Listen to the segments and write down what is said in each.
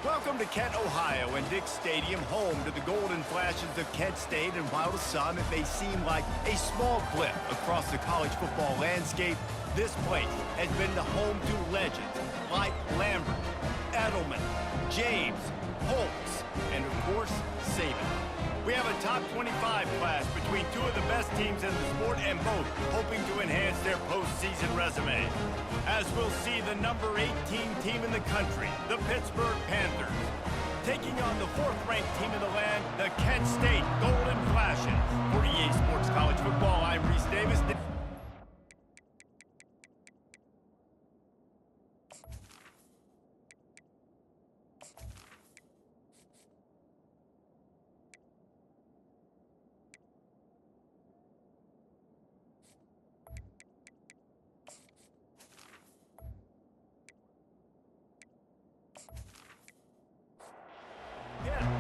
Welcome to Kent, Ohio, and Dick's Stadium, home to the Golden Flashes of Kent State. And while to some it may seem like a small blip across the college football landscape, this place has been the home to legends like Lambert, Edelman, James, Holtz, and of course, Saban. We have a top 25 class between two of the best teams in the sport, and both hoping to enhance their postseason resume. As we'll see the number 18 team in the country, the Pittsburgh Panthers, taking on the fourth-ranked team in the land, the Kent State Golden Flashes. For EA Sports College Football, I'm Reese Davis.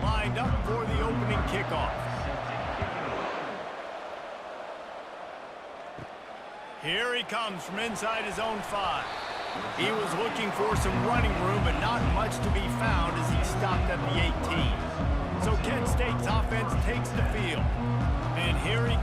Lined up for the opening kickoff. Here he comes from inside his own 5. He was looking for some running room, but not much to be found as he stopped at the 18. So Kent State's offense takes the field. And here he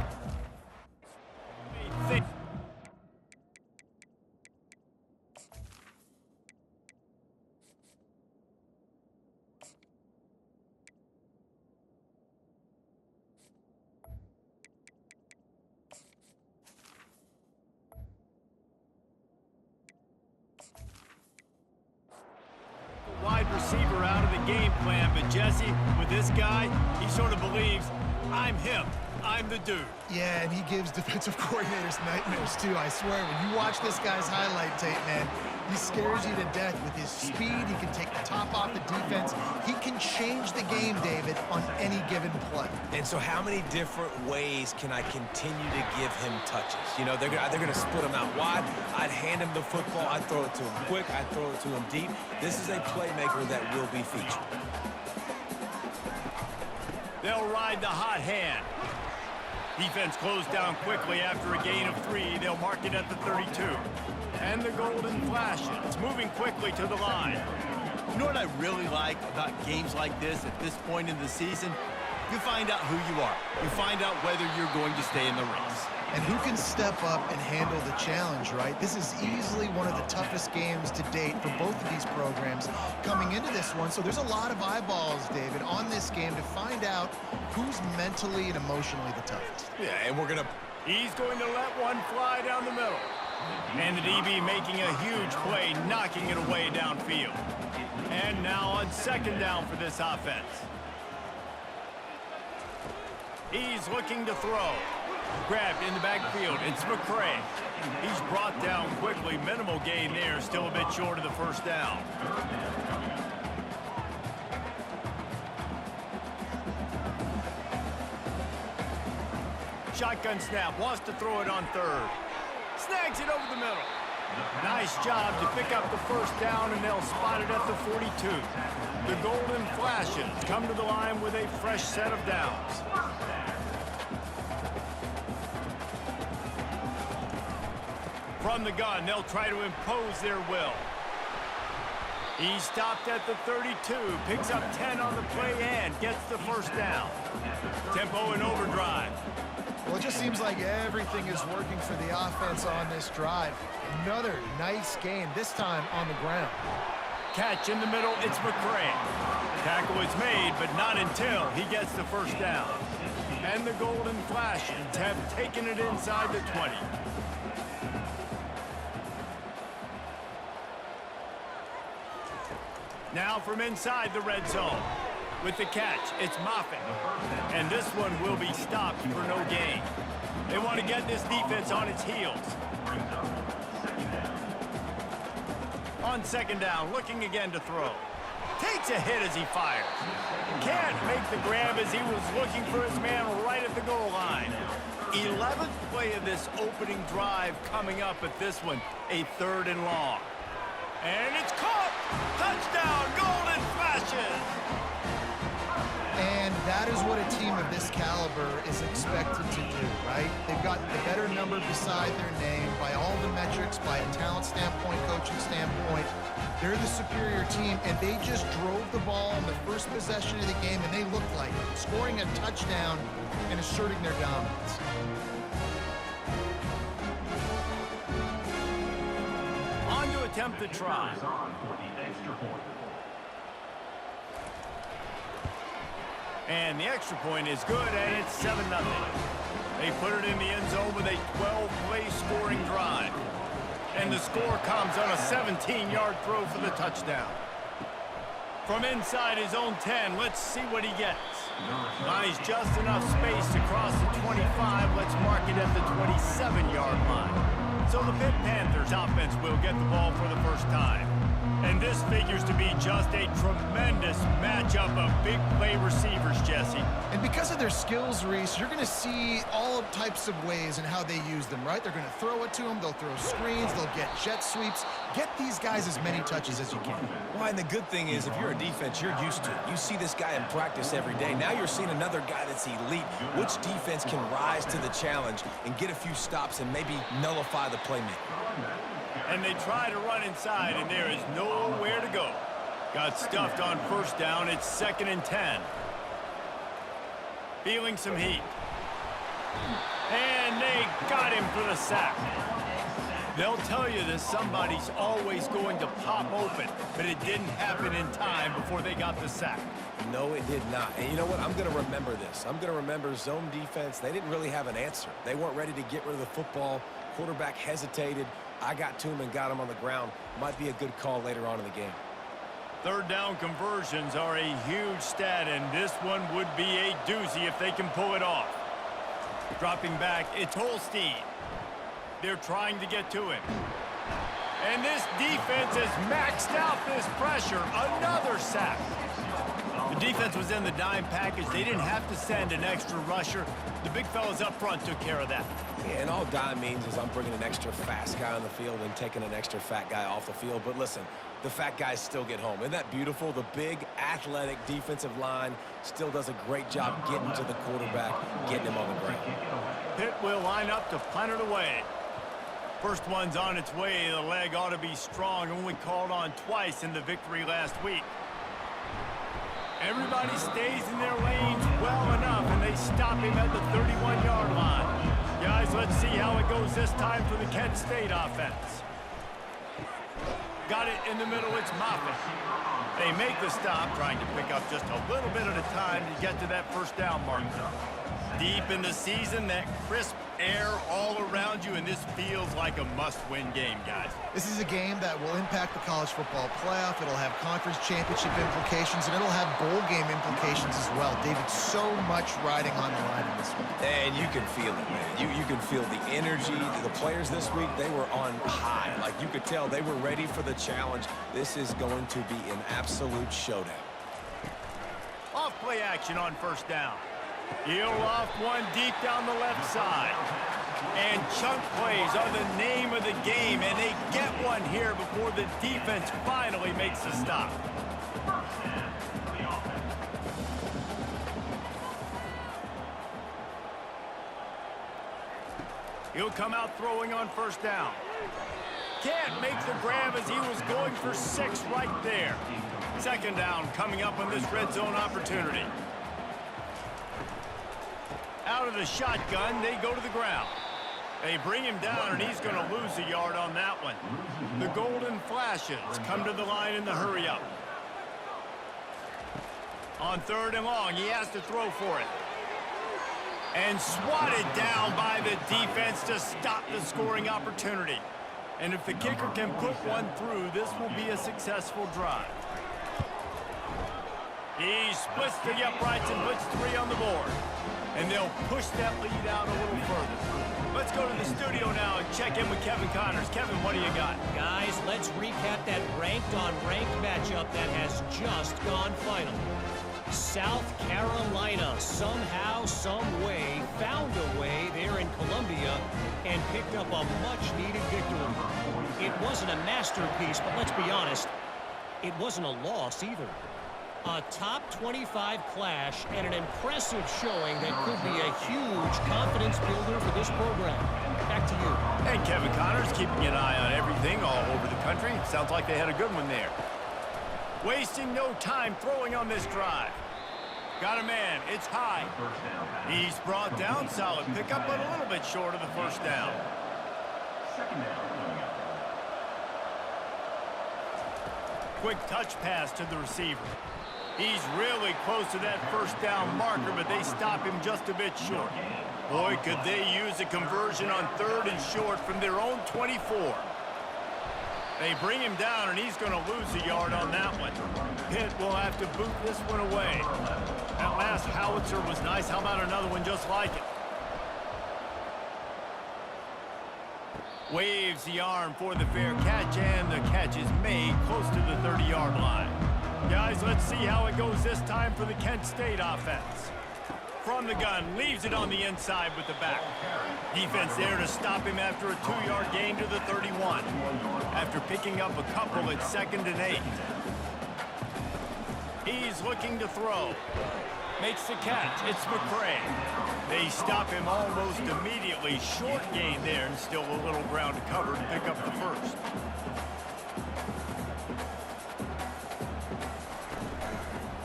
wide receiver out of the game plan, but Jesse, with this guy, he sort of believes, I'm him, I'm the dude. Yeah, and he gives defensive coordinators nightmares too, I swear. When you watch this guy's highlight tape, man, he scares you to death with his speed. He can take the top off the defense. He can change the game, David, on any given play. And so how many different ways can I continue to give him touches? You know, they're going to split him out wide. I'd hand him the football. I'd throw it to him quick. I'd throw it to him deep. This is a playmaker that will be featured. They'll ride the hot hand. Defense closed down quickly after a gain of 3. They'll mark it at the 32. And the Golden Flashes moving quickly to the line. You know what I really like about games like this at this point in the season? You find out who you are. You find out whether you're going to stay in the race. And who can step up and handle the challenge, right? This is easily one of the toughest games to date for both of these programs coming into this one. So there's a lot of eyeballs, David, on this game to find out who's mentally and emotionally the toughest. Yeah, and He's going to let one fly down the middle. And the DB making a huge play, knocking it away downfield. And now on second down for this offense. He's looking to throw. Grabbed in the backfield. It's McCray. He's brought down quickly. Minimal gain there. Still a bit short of the first down. Shotgun snap. Wants to throw it on third. Snags it over the middle. Nice job to pick up the first down, and they'll spot it at the 42. The Golden Flashes come to the line with a fresh set of downs. From the gun, they'll try to impose their will. He stopped at the 32, picks up 10 on the play and gets the first down. Tempo and overdrive. Well, it just seems like everything is working for the offense on this drive. Another nice game, this time on the ground. Catch in the middle, it's McCray. Tackle is made, but not until he gets the first down. And the Golden Flashes have taken it inside the 20. Now from inside the red zone. With the catch, it's Moffitt. And this one will be stopped for no gain. They want to get this defense on its heels. On second down, looking again to throw. Takes a hit as he fires. Can't make the grab as he was looking for his man right at the goal line. 11th play of this opening drive coming up at this one, a 3rd and long. And it's caught! Touchdown, Golden Flashes! And that is what a team of this caliber is expected to do, right? They've got the better number beside their name by all the metrics, by a talent standpoint, coaching standpoint. They're the superior team, and they just drove the ball on the first possession of the game, and they looked like it, scoring a touchdown and asserting their dominance. On to attempt the try. And the extra point is good, and it's 7-0. They put it in the end zone with a 12-play scoring drive. And the score comes on a 17-yard throw for the touchdown. From inside his own 10, let's see what he gets. Buys just enough space to cross the 25. Let's mark it at the 27-yard line. So the Pitt Panthers offense will get the ball for the first time. And this figures to be just a tremendous matchup of big play receivers, Jesse. And because of their skills, Reese, you're going to see all types of ways in how they use them, right? They're going to throw it to them. They'll throw screens. They'll get jet sweeps. Get these guys as many touches as you can. Well, and the good thing is, if you're a defense, you're used to it. You see this guy in practice every day. Now you're seeing another guy that's elite. Which defense can rise to the challenge and get a few stops and maybe nullify the playmaker? And they try to run inside, and there is nowhere to go. Got stuffed on first down. It's 2nd and 10. Feeling some heat. And they got him for the sack. They'll tell you that somebody's always going to pop open, but it didn't happen in time before they got the sack. No, it did not. And you know what? I'm going to remember this. I'm going to remember zone defense. They didn't really have an answer. They weren't ready to get rid of the football. Quarterback hesitated. I got to him and got him on the ground. Might be a good call later on in the game. Third down conversions are a huge stat, and this one would be a doozy if they can pull it off. Dropping back, it's Holstein. They're trying to get to him. And this defense has maxed out this pressure. Another sack. The defense was in the dime package. They didn't have to send an extra rusher. The big fellas up front took care of that. Yeah, and all dime means is I'm bringing an extra fast guy on the field and taking an extra fat guy off the field. But listen, the fat guys still get home. Isn't that beautiful? The big, athletic defensive line still does a great job getting to the quarterback, getting him on the ground. Pitt will line up to punt it away. First one's on its way. The leg ought to be strong. Only called on twice in the victory last week. Everybody stays in their lanes well enough, and they stop him at the 31-yard line. Guys, let's see how it goes this time for the Kent State offense. Got it in the middle. It's Moffitt. They make the stop, trying to pick up just a little bit at a time to get to that first down marker. Deep in the season, that crisp air all around you, and this feels like a must-win game, guys. This is a game that will impact the college football playoff. It'll have conference championship implications, and it'll have bowl game implications as well. David, so much riding on the line in this one. And you can feel it, man. You can feel the energy. The players this week, they were on high. Like, you could tell they were ready for the challenge. This is going to be an absolute showdown. Off-play action on first down. He'll off one deep down the left side. And chunk plays are the name of the game, and they get one here before the defense finally makes a stop. He'll come out throwing on first down. Can't make the grab as he was going for 6 right there. Second down coming up on this red zone opportunity. Out of the shotgun, they go to the ground. They bring him down, and he's going to lose a yard on that one. The Golden Flashes come to the line in the hurry-up. On 3rd and long, he has to throw for it. And swatted down by the defense to stop the scoring opportunity. And if the kicker can put one through, this will be a successful drive. He splits the uprights and puts 3 on the board. And they'll push that lead out a little further. Let's go to the studio now and check in with Kevin Connors. Kevin, what do you got? Guys, let's recap that ranked-on-ranked matchup that has just gone final. South Carolina somehow, some way, found a way there in Columbia and picked up a much-needed victory. It wasn't a masterpiece, but let's be honest, it wasn't a loss either. A top 25 clash and an impressive showing that could be a huge confidence builder for this program. Back to you. And Kevin Connors keeping an eye on everything all over the country. Sounds like they had a good one there. Wasting no time throwing on this drive. Got a man. It's high. He's brought down. Solid pickup, but a little bit short of the first down. Quick touch pass to the receiver. He's really close to that first down marker, but they stop him just a bit short. Boy, could they use a conversion on 3rd and short from their own 24. They bring him down, and he's going to lose a yard on that one. Pitt will have to boot this one away. That last howitzer was nice. How about another one just like it? Waves the arm for the fair catch, and the catch is made close to the 30-yard line. Guys, let's see how it goes this time for the Kent State offense. From the gun, leaves it on the inside with the back. Defense there to stop him after a 2-yard gain to the 31. After picking up a couple at 2nd and 8. He's looking to throw. Makes the catch. It's McCray. They stop him almost immediately. Short gain there, and still a little ground to cover to pick up the first.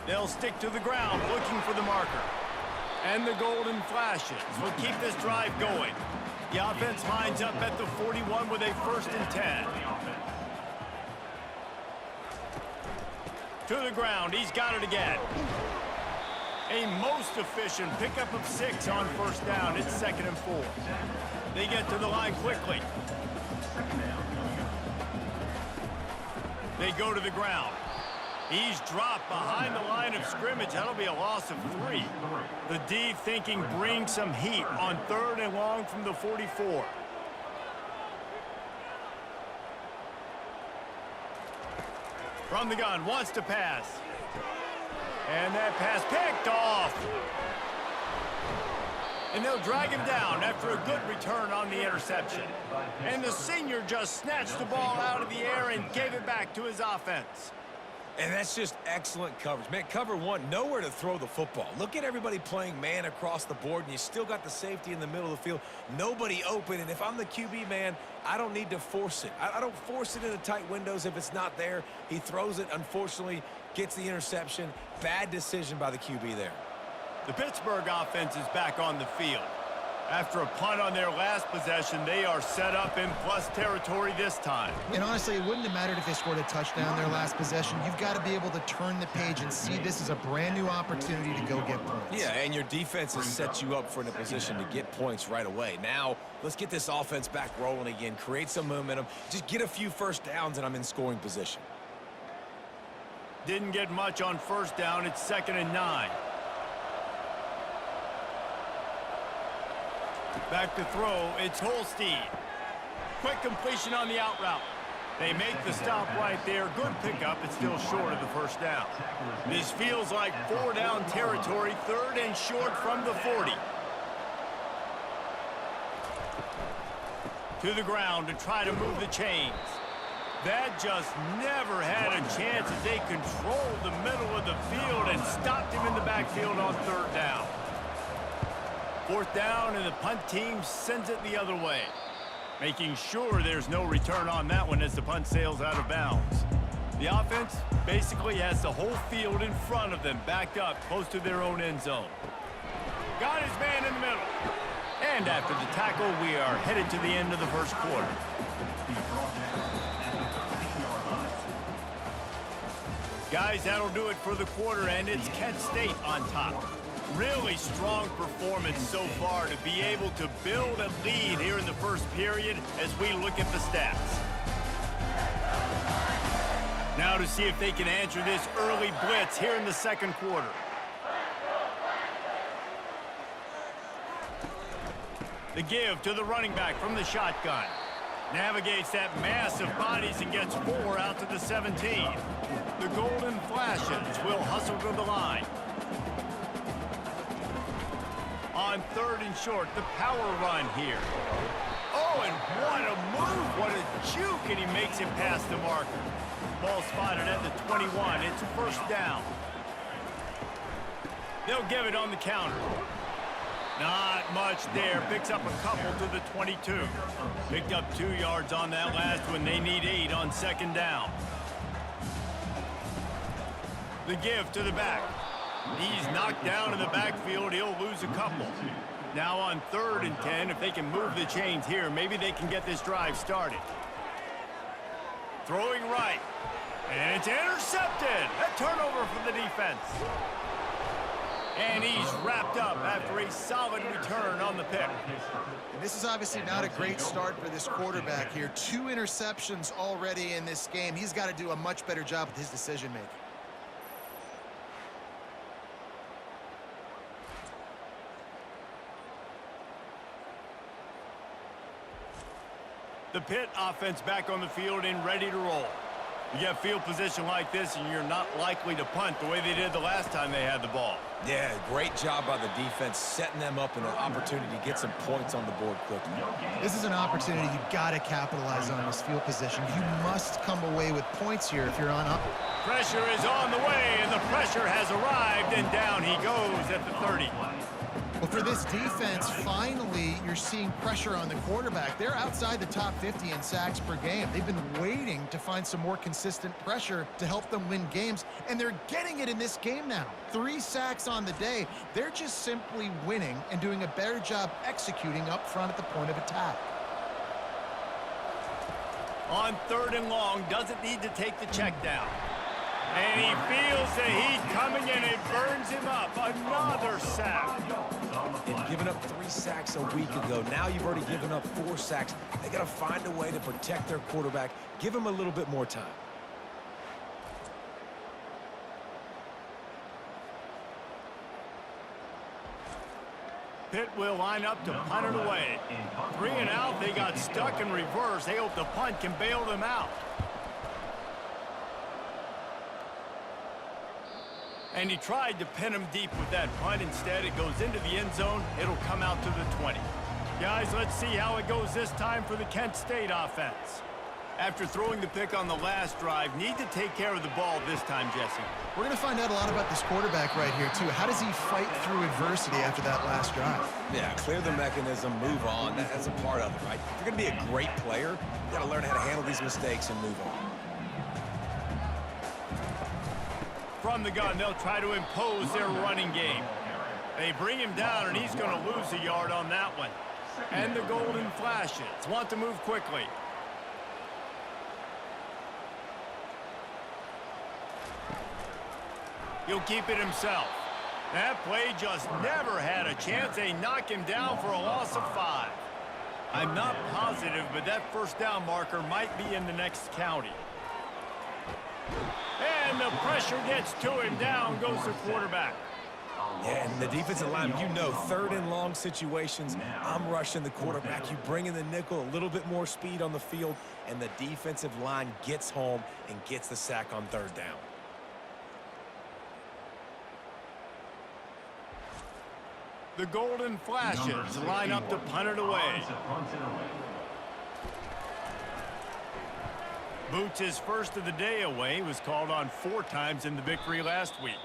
They'll stick to the ground, looking for the marker. And the golden flashes will keep this drive going. The offense lines up at the 41 with a 1st and 10. To the ground, he's got it again. A most efficient pickup of 6 on 1st down. It's 2nd and 4. They get to the line quickly. They go to the ground. He's dropped behind the line of scrimmage. That'll be a loss of 3. The D thinking bring some heat on 3rd and long from the 44. From the gun, wants to pass. And that pass picked off. And they'll drag him down after a good return on the interception. And the senior just snatched the ball out of the air and gave it back to his offense. And that's just excellent coverage. Man, cover 1, nowhere to throw the football. Look at everybody playing man across the board, and you still got the safety in the middle of the field. Nobody open, and if I'm the QB, man, I don't need to force it. I don't force it into tight windows if it's not there. He throws it, unfortunately, gets the interception. Bad decision by the QB there. The Pittsburgh offense is back on the field. After a punt on their last possession, they are set up in plus territory this time. And honestly, it wouldn't have mattered if they scored a touchdown their last possession. You've got to be able to turn the page and see this as a brand new opportunity to go get points. Yeah, and your defense has set you up for in a position to get points right away. Now, let's get this offense back rolling again, create some momentum, just get a few first downs, and I'm in scoring position. Didn't get much on 1st down. It's 2nd and 9. Back to throw, it's Holstein. Quick completion on the out route. They make the stop right there. Good pickup, it's still short of the 1st down. This feels like 4-down territory, 3rd and short from the 40. To the ground to try to move the chains. That just never had a chance as they controlled the middle of the field and stopped him in the backfield on 3rd down. 4th down, and the punt team sends it the other way. Making sure there's no return on that one as the punt sails out of bounds. The offense basically has the whole field in front of them, backed up close to their own end zone. Got his man in the middle. And after the tackle, we are headed to the end of the 1st quarter. Guys, that'll do it for the quarter, and it's Kent State on top. Really strong performance so far to be able to build a lead here in the 1st period as we look at the stats. Now to see if they can answer this early blitz here in the 2nd quarter. The give to the running back from the shotgun. Navigates that mass of bodies and gets 4 out to the 17. The golden flashes will hustle to the line. On 3rd and short, the power run here. Oh, and what a move, what a juke, and he makes it past the marker. Ball spotted at the 21. It's 1st down. They'll give it on the counter. Not much there. Picks up a couple to the 22. Picked up 2 yards on that last one. They need 8 on second down. The give to the back. He's knocked down in the backfield. He'll lose a couple. Now on 3rd and 10, if they can move the chains here, maybe they can get this drive started. Throwing right. And it's intercepted. A turnover for the defense. And he's wrapped up after a solid return on the pick. And this is obviously not a great start for this quarterback here. 2 interceptions already in this game. He's got to do a much better job with his decision-making. The Pitt offense back on the field and ready to roll. You get field position like this, and you're not likely to punt the way they did the last time they had the ball. Yeah, great job by the defense, setting them up in an opportunity to get some points on the board quickly. This is an opportunity you've got to capitalize on this field position. You must come away with points here if you're on up. Pressure is on the way, and the pressure has arrived, and down he goes at the 30. Well, for this defense, finally, you're seeing pressure on the quarterback. They're outside the top 50 in sacks per game. They've been waiting to find some more consistent pressure to help them win games, and they're getting it in this game now. 3 sacks on the day. They're just simply winning and doing a better job executing up front at the point of attack. On 3rd and long, doesn't need to take the check down. And he feels the heat coming, and it burns him up. Another sack. And giving up 3 sacks a week ago. Now you've already given up 4 sacks. They got to find a way to protect their quarterback. Give him a little bit more time. Pitt will line up to punt it away. 3 and out. They got stuck in reverse. They hope the punt can bail them out. And he tried to pin him deep with that punt. Instead, it goes into the end zone. It'll come out to the 20. Guys, let's see how it goes this time for the Kent State offense. After throwing the pick on the last drive, need to take care of the ball this time, Jesse. We're going to find out a lot about this quarterback right here, too. How does he fight through adversity after that last drive? Yeah, clear the mechanism, move on. That's a part of it, right? If you're going to be a great player, you got to learn how to handle these mistakes and move on. From the gun, they'll try to impose their running game. They bring him down, and he's going to lose a yard on that one. And the Golden Flashes want to move quickly. He'll keep it himself. That play just never had a chance. They knock him down for a loss of 5. I'm not positive, but that first down marker might be in the next county. And the pressure gets to him. Down goes the quarterback. Yeah, and the defensive line, 3rd and long situations, I'm rushing the quarterback. You bring in the nickel, a little bit more speed on the field, and the defensive line gets home and gets the sack on 3rd down. The Golden Flashes line up to punt it away. Boots' first of the day away was called on 4 times in the victory last week.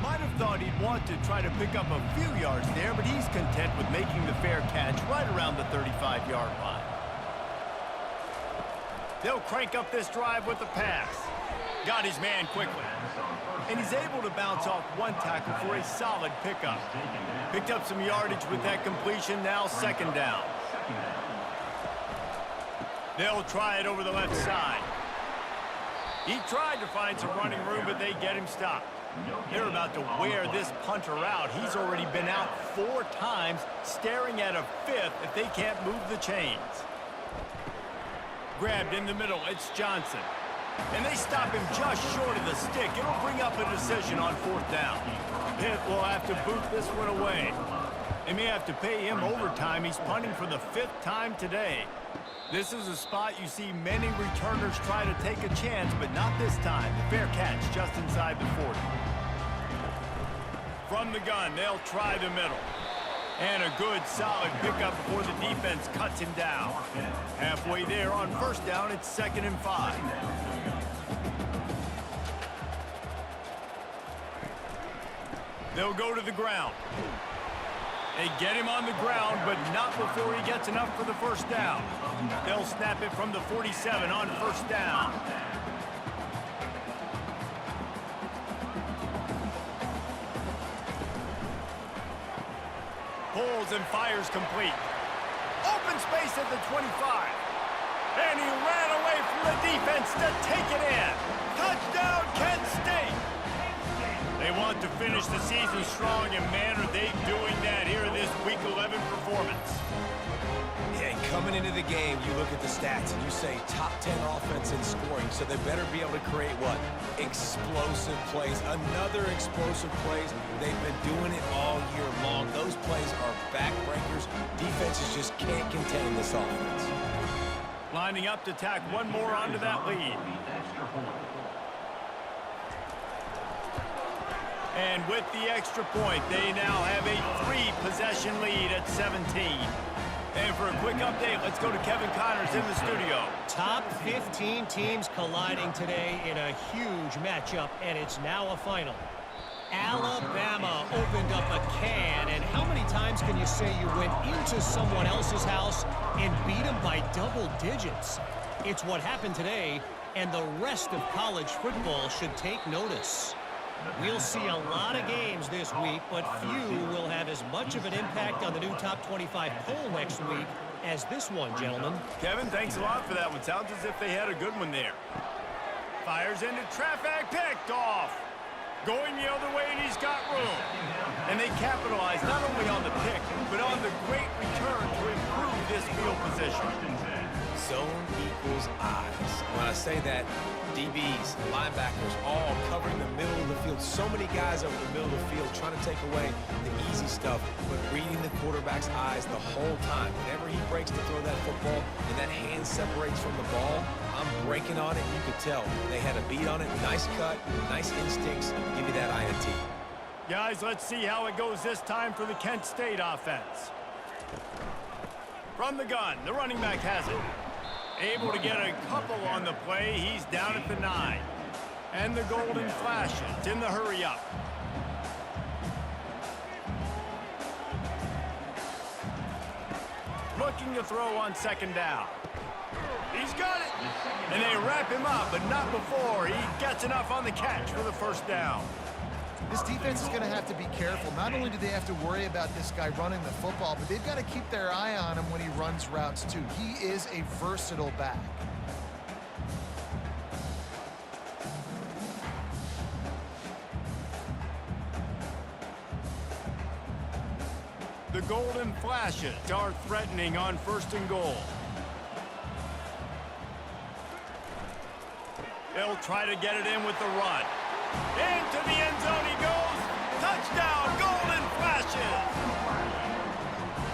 Might have thought he'd want to try to pick up a few yards there, but he's content with making the fair catch right around the 35-yard line. They'll crank up this drive with the pass. Got his man quickly. And he's able to bounce off 1 tackle for a solid pickup. Picked up some yardage with that completion, now 2nd down. They'll try it over the left side. He tried to find some running room, but they get him stopped. They're about to wear this punter out. He's already been out 4 times, staring at a 5th if they can't move the chains. Grabbed in the middle, it's Johnson. And they stop him just short of the stick. It'll bring up a decision on 4th down. Pitt will have to boot this one away. They may have to pay him overtime. He's punting for the 5th time today. This is a spot you see many returners try to take a chance, but not this time. The fair catch just inside the 40. From the gun, they'll try the middle. And a good, solid pickup before the defense cuts him down. Halfway there on 1st down, it's 2nd and 5. They'll go to the ground. They get him on the ground, but not before he gets enough for the first down. They'll snap it from the 47 on first down. Pulls and fires complete. Open space at the 25. And he ran away from the defense to take it in. Touchdown, Kent State! They want to finish the season strong, and man, are they doing that here in this Week 11 performance. Yeah, and coming into the game, you look at the stats and you say top 10 offense in scoring, so they better be able to create what? Explosive plays. Another explosive plays. They've been doing it all year long. Those plays are backbreakers. Defenses just can't contain this offense. Lining up to tack one more onto that lead. And with the extra point, they now have a 3-possession lead at 17. And for a quick update, let's go to Kevin Connors in the studio. Top 15 teams colliding today in a huge matchup, and it's now a final. Alabama opened up a can, and how many times can you say you went into someone else's house and beat them by double digits? It's what happened today, and the rest of college football should take notice. We'll see a lot of games this week, but few will have as much of an impact on the new top 25 poll next week as this one, gentlemen. Kevin, thanks a lot for that one. Sounds as if they had a good one there. Fires into traffic, picked off. Going the other way, and he's got room. And they capitalize not only on the pick, but on the great return to improve this field position. Zone equals eyes. When I say that, DBs, linebackers, all covering the middle of the field. So many guys over the middle of the field trying to take away the easy stuff, but reading the quarterback's eyes the whole time. Whenever he breaks to throw that football and that hand separates from the ball, I'm breaking on it. You could tell they had a beat on it. Nice cut, nice instincts. Give me that INT. Guys, let's see how it goes this time for the Kent State offense. From the gun, the running back has it. Able to get a couple on the play. He's down at the 9. And the golden flashes in the hurry up. Looking to throw on second down. He's got it. And they wrap him up, but not before he gets enough on the catch for the first down. This defense is going to have to be careful. Not only do they have to worry about this guy running the football, but they've got to keep their eye on him when he runs routes too. He is a versatile back. The golden flashes are threatening on first and goal. They'll try to get it in with the run. Into the end zone he goes. Touchdown, golden flashes.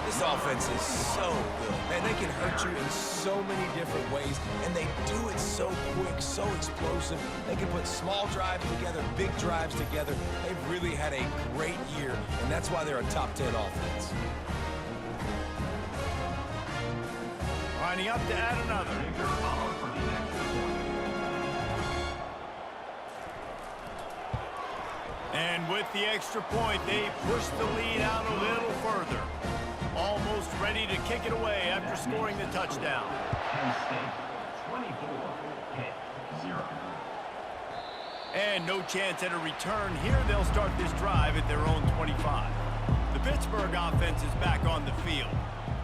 This offense is so good. Man, they can hurt you in so many different ways, and they do it so quick, so explosive. They can put small drives together, big drives together. They've really had a great year, and that's why they're a top 10 offense. Lining up to add another. And with the extra point, they push the lead out a little further. Almost ready to kick it away after scoring the touchdown. And no chance at a return here. They'll start this drive at their own 25. The Pittsburgh offense is back on the field.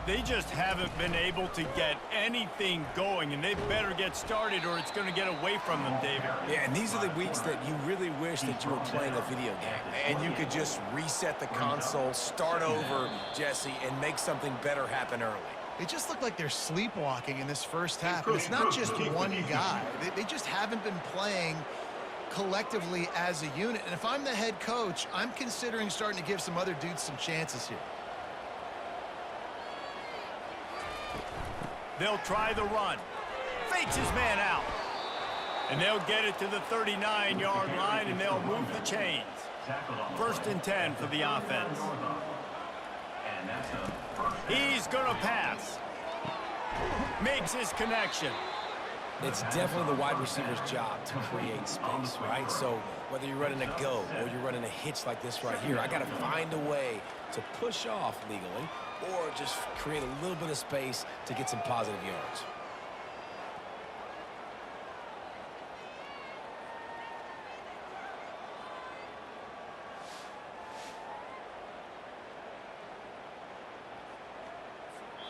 They just haven't been able to get anything going, and they better get started or it's going to get away from them, David. Yeah, and these are the weeks that you really wish that you were playing a video game, and you could just reset the console, start over, Jesse, and make something better happen early. They just look like they're sleepwalking in this first half. And it's not just one guy. They just haven't been playing collectively as a unit. And if I'm the head coach, I'm considering starting to give some other dudes some chances here. They'll try the run. Fakes his man out. And they'll get it to the 39-yard line, and they'll move the chains. First and 10 for the offense. He's going to pass. Makes his connection. It's definitely the wide receiver's job to create space, right? So whether you're running a go or you're running a hitch like this right here, I got to find a way to push off legally or just create a little bit of space to get some positive yards.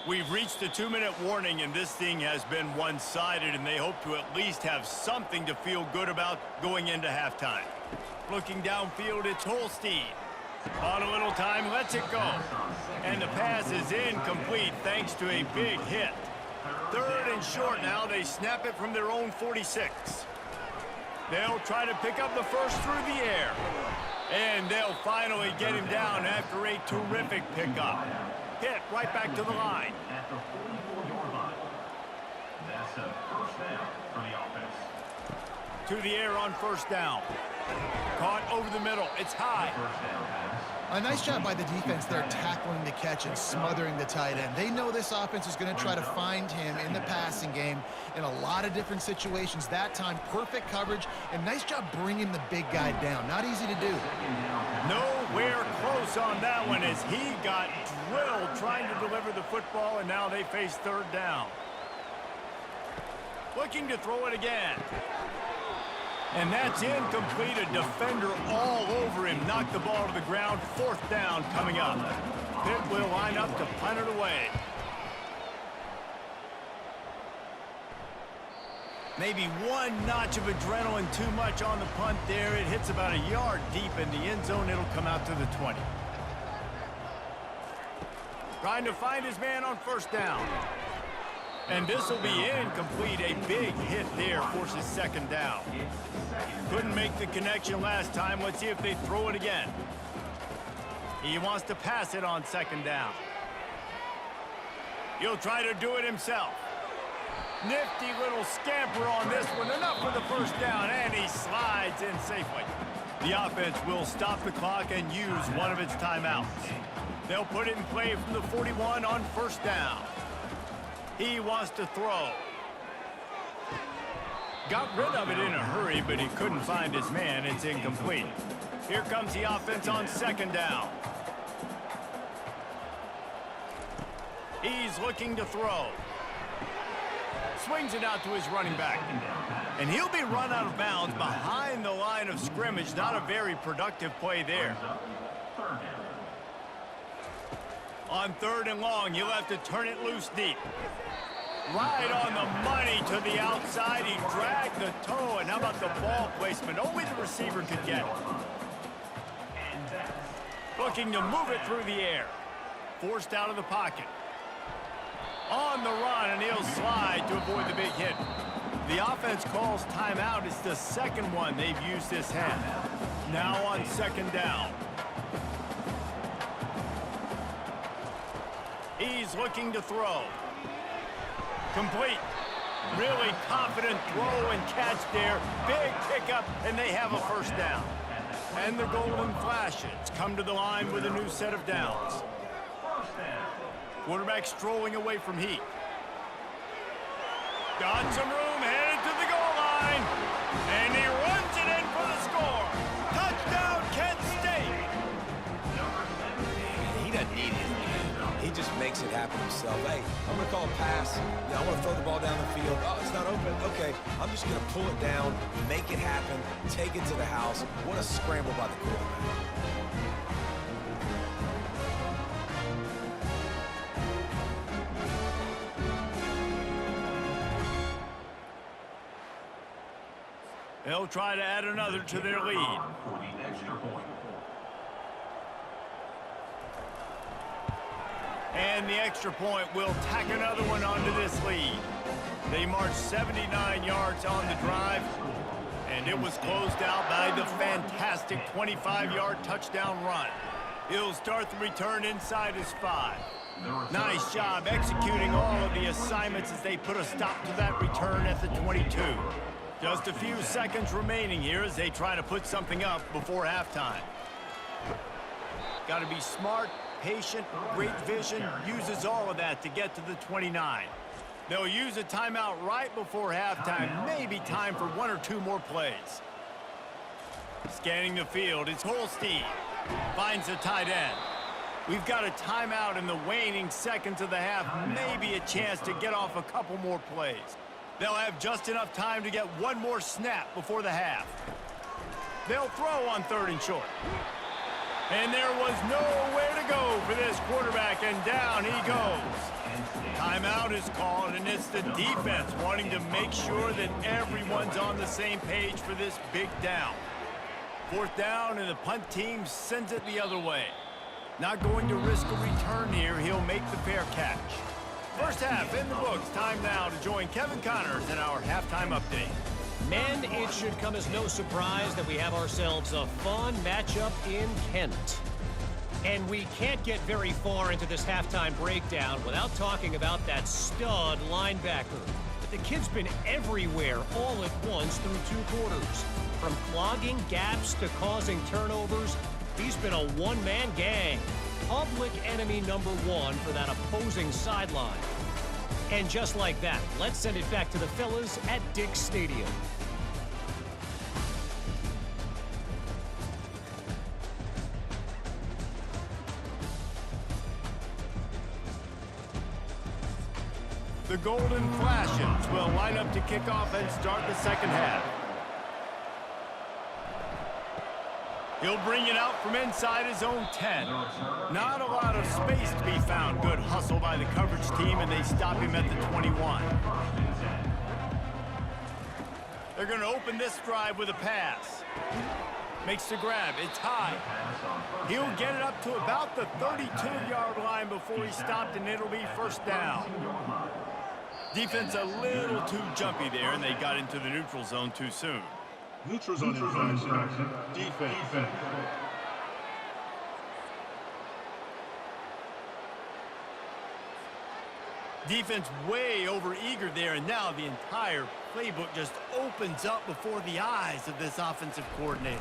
We've reached the 2-minute warning, and this thing has been one-sided, and they hope to at least have something to feel good about going into halftime. Looking downfield, it's Holstein. On a little time, lets it go. And the pass is incomplete thanks to a big hit. 3rd and short now. They snap it from their own 46. They'll try to pick up the first through the air. And they'll finally get him down after a terrific pickup. Hit right back to the line. At the 44-yard line. That's a first down for the offense. To the air on first down. Caught over the middle. It's high. First down pass. A nice job by the defense there, tackling the catch and smothering the tight end. They know this offense is going to try to find him in the passing game in a lot of different situations. That time, perfect coverage, and nice job bringing the big guy down. Not easy to do. Nowhere close on that one as he got drilled trying to deliver the football, and now they face 3rd down. Looking to throw it again. And that's incomplete. A defender all over him. Knocked the ball to the ground. 4th down coming up. Pitt will line up to punt it away. Maybe one notch of adrenaline too much on the punt there. It hits about a yard deep in the end zone. It'll come out to the 20. Trying to find his man on first down. And this will be incomplete. A big hit there forces 2nd down. Couldn't make the connection last time. Let's see if they throw it again. He wants to pass it on 2nd down. He'll try to do it himself. Nifty little scamper on this one. Enough for the first down, and he slides in safely. The offense will stop the clock and use one of its timeouts. They'll put it in play from the 41 on first down. He wants to throw. Got rid of it in a hurry, but he couldn't find his man. It's incomplete. Here comes the offense on 2nd down. He's looking to throw. Swings it out to his running back. And he'll be run out of bounds behind the line of scrimmage. Not a very productive play there. On 3rd and long, you'll have to turn it loose deep. Right on the money to the outside. He dragged the toe. And how about the ball placement? Only the receiver could get it. Looking to move it through the air. Forced out of the pocket. On the run, and he'll slide to avoid the big hit. The offense calls timeout. It's the 2nd one they've used this half. Now on 2nd down. He's looking to throw. Complete. Really confident throw and catch there. Big pickup, and they have a first down. And the Golden Flashes come to the line with a new set of downs. Quarterback strolling away from Heat. Got some room, headed to the goal line. And he runs it in for the score. Touchdown, Kent State. He doesn't need it. He just makes it happen himself. Hey, I'm going to call a pass. I want to throw the ball down the field. Oh, it's not open. Okay, I'm just going to pull it down, make it happen, take it to the house. What a scramble by the quarterback. They'll try to add another to their lead. For the extra point. And the extra point will tack another one onto this lead. They marched 79 yards on the drive, and it was closed out by the fantastic 25-yard touchdown run. He'll start the return inside his 5. Nice job executing all of the assignments as they put a stop to that return at the 22. Just a few seconds remaining here as they try to put something up before halftime. Got to be smart, patient, great vision, uses all of that to get to the 29. They'll use a timeout right before halftime. Maybe time for 1 or 2 more plays. Scanning the field, it's Holstein. Finds the tight end. We've got a timeout in the waning seconds of the half. Maybe a chance to get off a couple more plays. They'll have just enough time to get 1 more snap before the half. They'll throw on 3rd and short. And there was nowhere to go for this quarterback, and down he goes. Timeout is called, and it's the defense wanting to make sure that everyone's on the same page for this big down. 4th down, and the punt team sends it the other way. Not going to risk a return here. He'll make the fair catch. First half in the books. Time now to join Kevin Connors in our halftime update. Men, it should come as no surprise that we have ourselves a fun matchup in Kent. And we can't get very far into this halftime breakdown without talking about that stud linebacker. The kid's been everywhere all at once through 2 quarters. From clogging gaps to causing turnovers, he's been a one-man gang. Public enemy number 1 for that opposing sideline. And just like that, let's send it back to the fellas at Dick's Stadium. The Golden Flashes will line up to kick off and start the second half. He'll bring it out from inside his own 10. Not a lot of space to be found. Good hustle by the coverage team, and they stop him at the 21. They're going to open this drive with a pass. Makes the grab. It's high. He'll get it up to about the 32-yard line before he's stopped, and it'll be first down. Defense a little too jumpy there, and they got into the neutral zone too soon. Neutral zone infraction. Defense. Defense way over eager there, and now the entire playbook just opens up before the eyes of this offensive coordinator.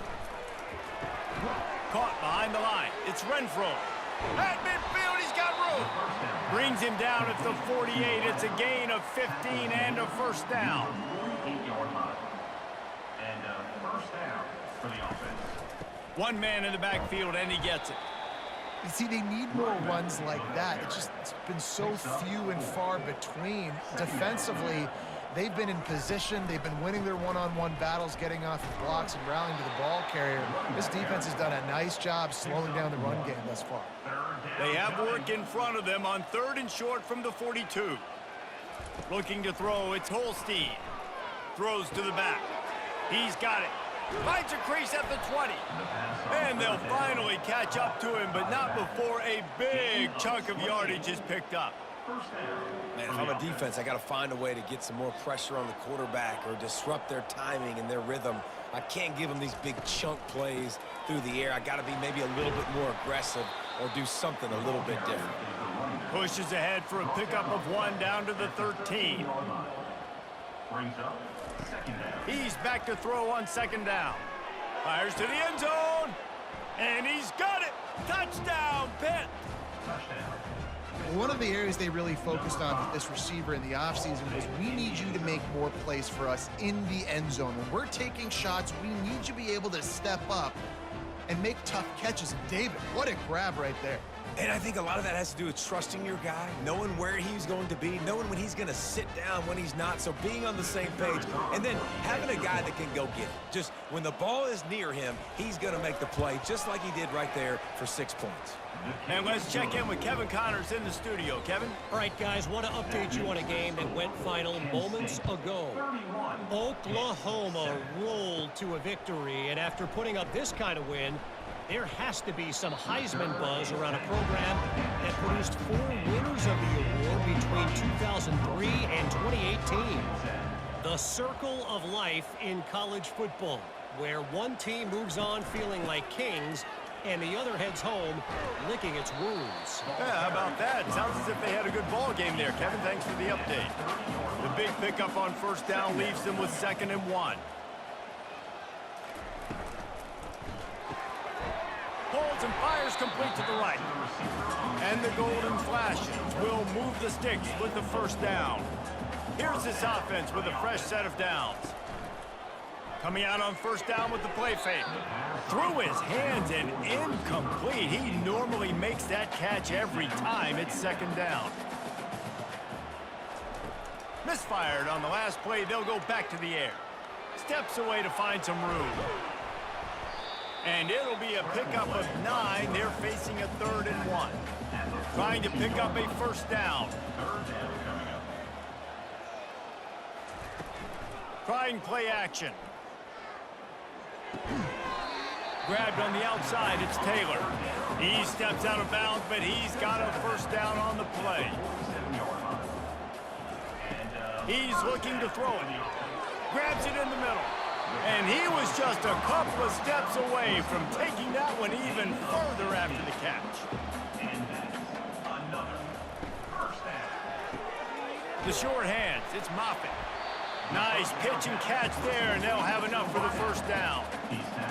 Caught behind the line. It's Renfro. At midfield, he's got room. Brings him down at the 48. It's a gain of 15 and a first down. 8-yard line. And first down for the offense. 1 man in the backfield, and he gets it. You see, they need more runs like that. It's been so few and far between. Defensively, they've been in position. They've been winning their one-on-one battles, getting off of blocks and rallying to the ball carrier. This defense has done a nice job slowing down the run game thus far. They have work in front of them on 3rd and short from the 42. Looking to throw, it's Holstein. Throws to the back. He's got it. Finds a crease at the 20. And they'll finally catch up to him, but not before a big chunk of yardage is picked up. Man, if I'm a defense, I got to find a way to get some more pressure on the quarterback or disrupt their timing and their rhythm. I can't give them these big chunk plays through the air. I got to be maybe a little bit more aggressive or do something a little bit different. Pushes ahead for a pickup of 1 down to the 13. Brings up second down. He's back to throw on 2nd down. Fires to the end zone. And he's got it. Touchdown, Pitt. Touchdown. One of the areas they really focused on with this receiver in the offseason was we need you to make more plays for us in the end zone. When we're taking shots, we need you to be able to step up and make tough catches. And David, what a grab right there. And I think a lot of that has to do with trusting your guy, knowing where he's going to be, knowing when he's going to sit down, when he's not. So being on the same page, and then having a guy that can go get it. Just when the ball is near him, he's going to make the play, just like he did right there for 6 points. And let's check in with Kevin Connors in the studio. Kevin? All right, guys, want to update you on a game that went final moments ago. Oklahoma rolled to a victory, and after putting up this kind of win, there has to be some Heisman buzz around a program that produced 4 winners of the award between 2003 and 2018. The circle of life in college football, where one team moves on feeling like kings and the other heads home licking its wounds. Yeah, how about that? Sounds as if they had a good ball game there, Kevin. Thanks for the update. The big pickup on 1st down leaves them with 2nd and 1. Holds and fires complete to the right. And the Golden Flashes will move the sticks with the 1st down. Here's this offense with a fresh set of downs. Coming out on first down with the play fake. Through his hands and incomplete. He normally makes that catch every time it's second down. Misfired on the last play. They'll go back to the air. Steps away to find some room. And it'll be a pickup of 9. They're facing a 3rd and 1. Trying to pick up a first down. Trying play action. Grabbed on the outside, it's Taylor. He steps out of bounds, but he's got a first down on the play. He's looking to throw it. Grabs it in the middle. And he was just a couple of steps away from taking that one even further after the catch. The short hands, it's Moffitt. Nice pitch and catch there, and they'll have enough for the first down.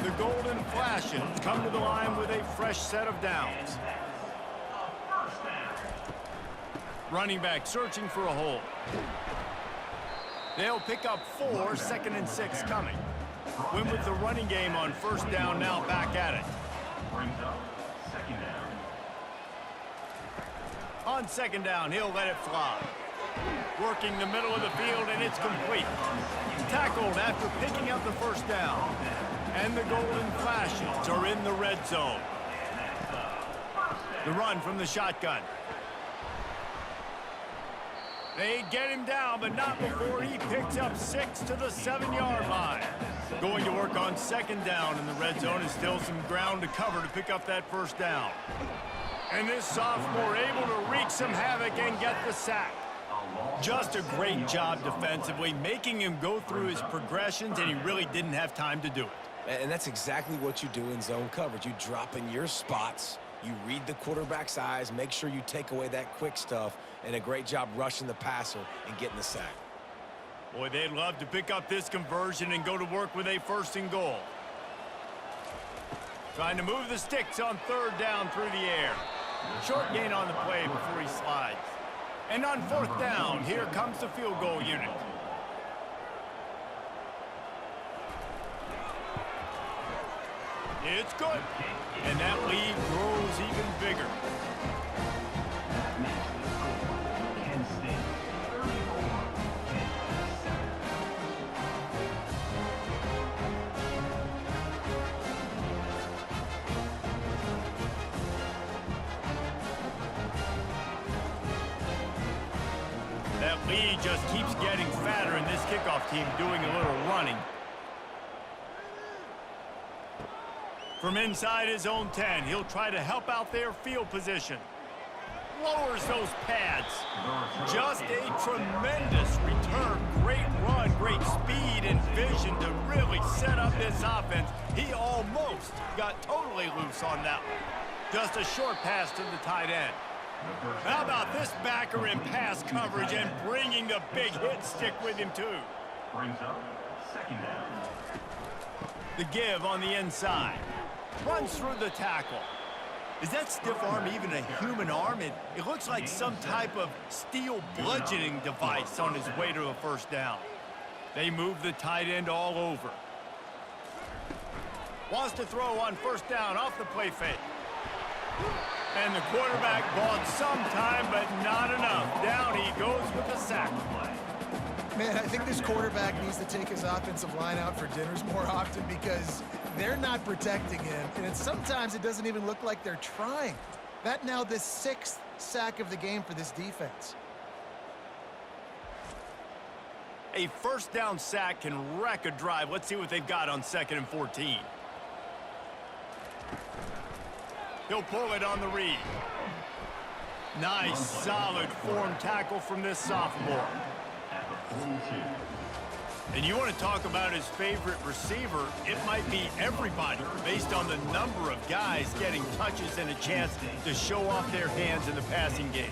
The Golden Flashes come to the line with a fresh set of downs. Running back searching for a hole. They'll pick up 4, 2nd and 6 coming. Win with the running game on first down, now back at it. On second down, he'll let it fly. Working the middle of the field, and it's complete. Tackled after picking up the first down. And the Golden Flashes are in the red zone. The run from the shotgun. They get him down, but not before he picks up 6 to the 7-yard line. Going to work on second down in the red zone, and still some ground to cover to pick up that first down. And this sophomore able to wreak some havoc and get the sack. Just a great job defensively, making him go through his progressions, and he really didn't have time to do it. And that's exactly what you do in zone coverage. You drop in your spots, you read the quarterback's eyes, make sure you take away that quick stuff, and a great job rushing the passer and getting the sack. Boy, they'd love to pick up this conversion and go to work with a 1st and goal. Trying to move the sticks on 3rd down through the air. Short gain on the play before he slides. And on 4th down, here comes the field goal unit. It's good. And that lead grows even bigger. That lead just keeps getting fatter, and this kickoff team doing a little running. From inside his own 10, he'll try to help out their field position. Lowers those pads. Just a tremendous return. Great run, great speed and vision to really set up this offense. He almost got totally loose on that one. Just a short pass to the tight end. How about this backer in pass coverage and bringing the big hit stick with him too? Brings up second down. The give on the inside. Runs through the tackle. Is that stiff arm even a human arm? It looks like some type of steel bludgeoning device on his way to a first down. They move the tight end all over. Wants to throw on first down off the play fake. And the quarterback bought some time, but not enough. Down he goes with the sack. Man, I think this quarterback needs to take his offensive line out for dinners more often because they're not protecting him. And sometimes it doesn't even look like they're trying. That now the 6th sack of the game for this defense. A first down sack can wreck a drive. Let's see what they've got on 2nd and 14. He'll pull it on the read. Nice, solid form tackle from this sophomore. And you want to talk about his favorite receiver, it might be everybody based on the number of guys getting touches and a chance to show off their hands in the passing game.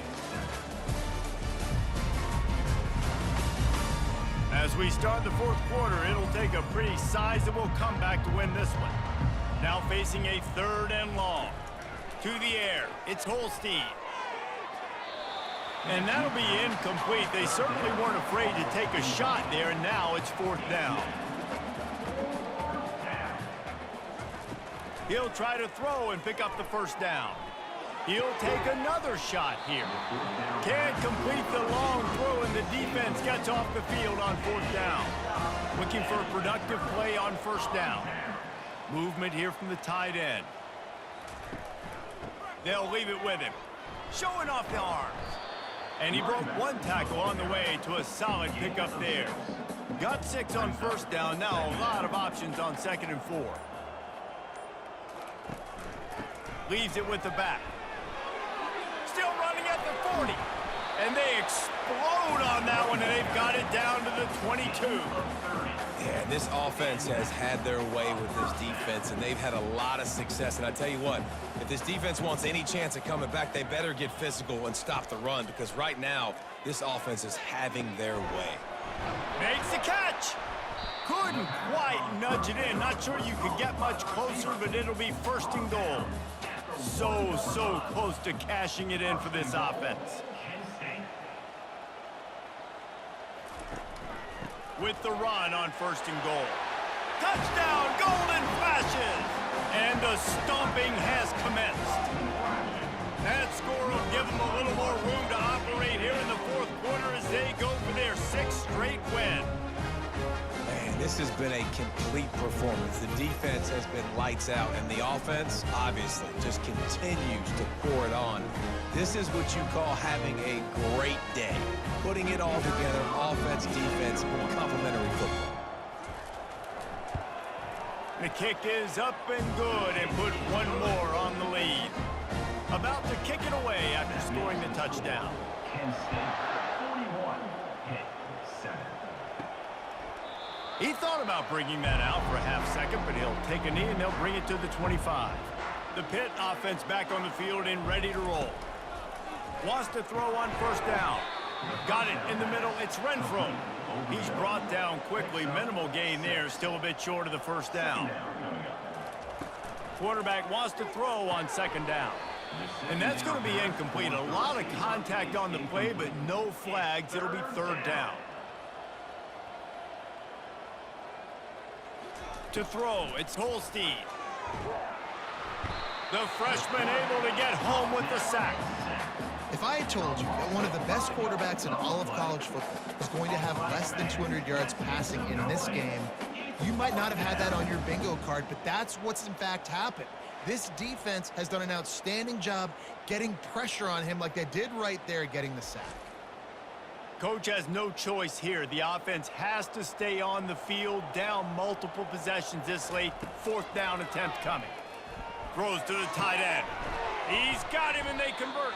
As we start the 4th quarter, it'll take a pretty sizable comeback to win this one. Now facing a 3rd and long. To the air, it's Holstein. And that'll be incomplete. They certainly weren't afraid to take a shot there, and now it's 4th down. He'll try to throw and pick up the 1st down. He'll take another shot here. Can't complete the long throw, and the defense gets off the field on 4th down. Looking for a productive play on 1st down. Movement here from the tight end. They'll leave it with him. Showing off the arms. And he broke one tackle on the way to a solid pickup there. Got 6 on 1st down. Now a lot of options on 2nd and 4. Leaves it with the back. Still running at the 40. And they explode on that one, and they've got it down to the 22. Yeah, this offense has had their way with this defense, and they've had a lot of success. And I tell you what, if this defense wants any chance of coming back, they better get physical and stop the run, because right now, this offense is having their way. Makes the catch. Couldn't quite nudge it in. Not sure you could get much closer, but it'll be 1st and goal. So close to cashing it in for this offense. With the run on 1st and goal. Touchdown, Golden Flashes! And the stomping has commenced. That score will give them a little more room to operate here in the 4th quarter as they go for their 6th straight win. Man, this has been a complete performance. The defense has been lights out, and the offense, obviously, just continues to pour it on. This is what you call having a great day. Putting it all together, offense, defense, complementary football. The kick is up and good, and put one more on the lead. About to kick it away after scoring the touchdown. Kent State 41, Pitt 7. He thought about bringing that out for a half second, but he'll take a knee and they'll bring it to the 25. The Pitt offense back on the field and ready to roll. Wants to throw on 1st down. Got it in the middle. It's Renfro. He's brought down quickly. Minimal gain there. Still a bit short of the 1st down. Quarterback wants to throw on 2nd down. And that's going to be incomplete. A lot of contact on the play, but no flags. It'll be 3rd down. To throw, it's Holstein. The freshman able to get home with the sack. If I had told you that one of the best quarterbacks in all of college football is going to have less than 200 yards passing in this game, you might not have had that on your bingo card, but that's what's in fact happened. This defense has done an outstanding job getting pressure on him like they did right there getting the sack. Coach has no choice here. The offense has to stay on the field, down multiple possessions this late. 4th down attempt coming. Throws to the tight end. He's got him, and they convert.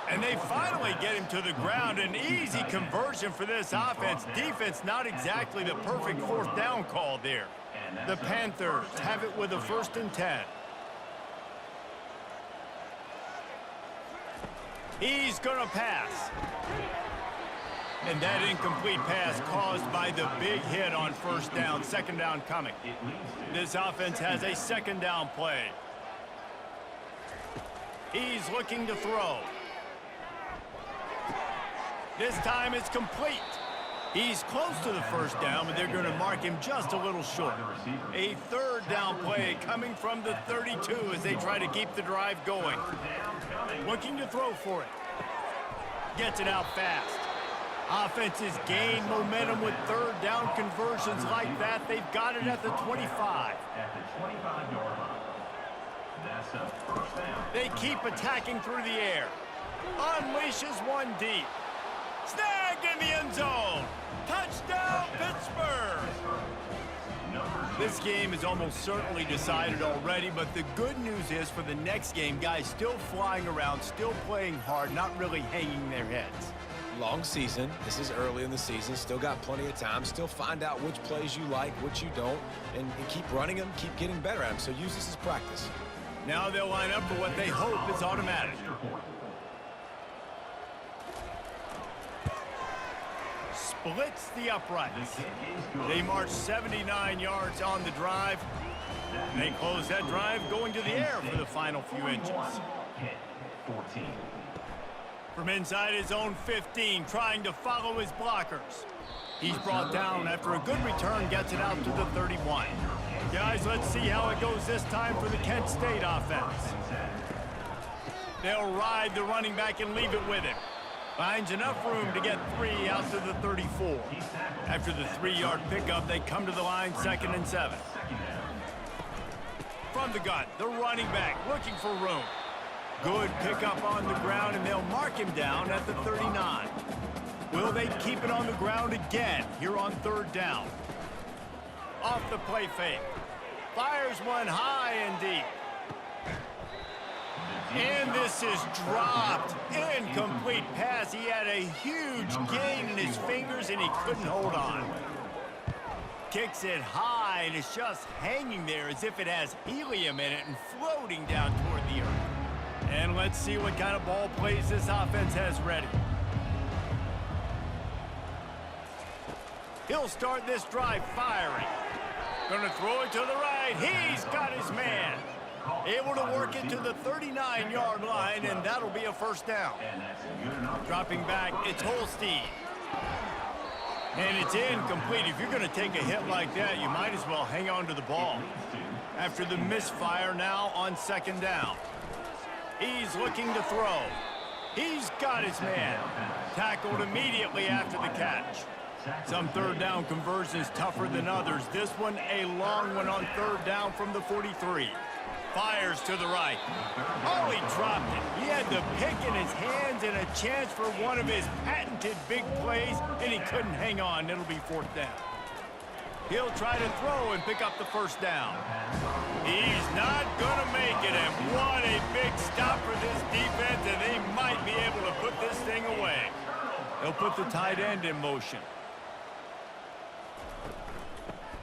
And they finally get him to the ground. An easy conversion for this offense. Defense not exactly the perfect 4th down call there. The Panthers have it with a 1st and 10. He's going to pass. And that incomplete pass caused by the big hit on 1st down. 2nd down coming. This offense has a 2nd down play. He's looking to throw. This time it's complete. He's close to the 1st down, but they're going to mark him just a little short. A 3rd down play coming from the 32 as they try to keep the drive going. Looking to throw for it. Gets it out fast. Offenses gain momentum with 3rd down conversions like that. They've got it at the 25. At the 25-yard line. That's a 1st down. They keep attacking through the air. Unleashes one deep. Snag in the end zone. Touchdown, Pittsburgh. This game is almost certainly decided already, but the good news is for the next game, guys still flying around, still playing hard, not really hanging their heads. Long season. This is early in the season. Still got plenty of time. Still find out which plays you like, which you don't, and keep running them, keep getting better at them. So use this as practice. Now they'll line up for what they hope is automatic. Splits the uprights. They march 79 yards on the drive. They close that drive going to the air for the final few inches. From inside his own 15, trying to follow his blockers. He's brought down after a good return, gets it out to the 31. Guys, let's see how it goes this time for the Kent State offense. They'll ride the running back and leave it with him. Finds enough room to get 3 out to the 34. After the 3-yard pickup, they come to the line 2nd and 7. From the gun, the running back looking for room. Good pickup on the ground, and they'll mark him down at the 39. Will they keep it on the ground again here on 3rd down? Off the play fake. Fires one high and deep. And this is dropped. Incomplete pass. He had a huge gain in his fingers, and he couldn't hold on. Kicks it high, and it's just hanging there as if it has helium in it and floating down toward the earth. And let's see what kind of ball plays this offense has ready. He'll start this drive firing. Gonna throw it to the right. He's got his man. Able to work it to the 39-yard line, and that'll be a 1st down. Dropping back, it's Holstein. And it's incomplete. If you're going to take a hit like that, you might as well hang on to the ball. After the misfire, now on 2nd down. He's looking to throw. He's got his man. Tackled immediately after the catch. Some 3rd down conversions tougher than others. This one a long one on 3rd down from the 43. Fires to the right. Oh, he dropped it. He had the pick in his hands and a chance for one of his patented big plays, and he couldn't hang on. It'll be 4th down. He'll try to throw and pick up the 1st down. He's not going to make it, and what a big stop for this defense, and they might be able to put this thing away. They'll put the tight end in motion.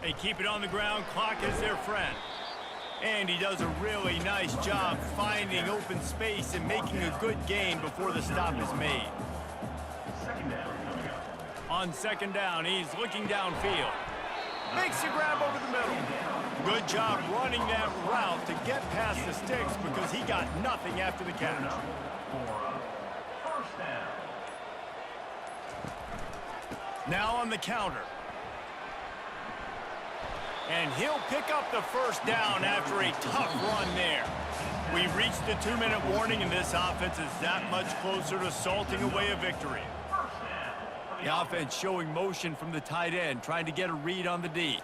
They keep it on the ground. Clock is their friend. And he does a really nice job finding open space and making a good gain before the stop is made. On 2nd down, he's looking downfield. Makes a grab over the middle. Good job running that route to get past the sticks because he got nothing after the catch. Now on the counter. And he'll pick up the 1st down after a tough run there. We've reached the 2-minute warning, and this offense is that much closer to salting away a victory. The offense showing motion from the tight end, trying to get a read on the D.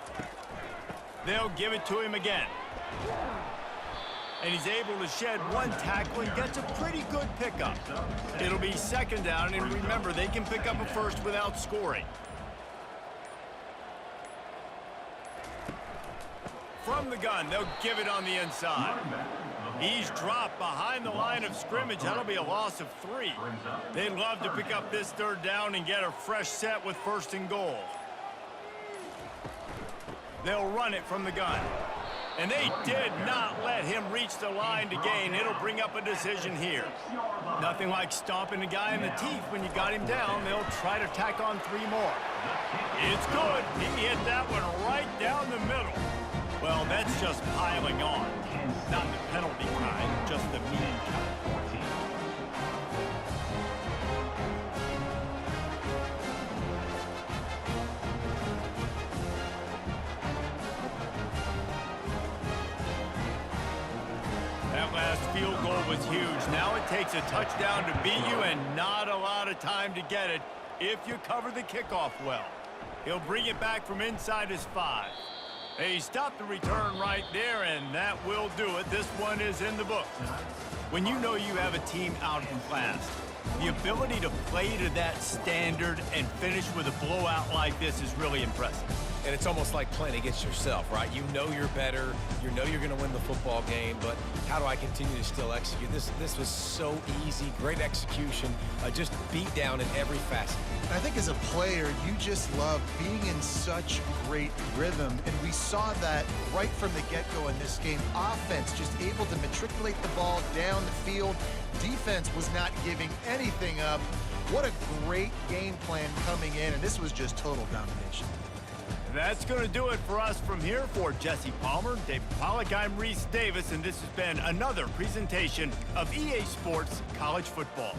They'll give it to him again. And he's able to shed one tackle and gets a pretty good pickup. It'll be 2nd down, and remember, they can pick up a 1st without scoring. From the gun, they'll give it on the inside. He's dropped behind the line of scrimmage. That'll be a loss of 3. They'd love to pick up this 3rd down and get a fresh set with 1st and goal. They'll run it from the gun. And they did not let him reach the line to gain. It'll bring up a decision here. Nothing like stomping a guy in the teeth when you got him down. They'll try to tack on 3 more. It's good. He hit that one right down the middle. Well, that's just piling on. Not the penalty kind, just the mean kind. That last field goal was huge. Now it takes a touchdown to beat you and not a lot of time to get it if you cover the kickoff well. He'll bring it back from inside his 5. They stopped the return right there, and that will do it. This one is in the books. When you know you have a team out in class, the ability to play to that standard and finish with a blowout like this is really impressive. And it's almost like playing against yourself, right? You know you're better. You know you're going to win the football game, but how do I continue to still execute? This was so easy, great execution, just beat down in every facet. I think as a player, you just love being in such great rhythm, and we saw that right from the get-go in this game. Offense just able to matriculate the ball down the field. Defense was not giving anything up. What a great game plan coming in, and this was just total domination. That's going to do it for us from here. For Jesse Palmer, David Pollack, I'm Reese Davis, and this has been another presentation of EA Sports College Football.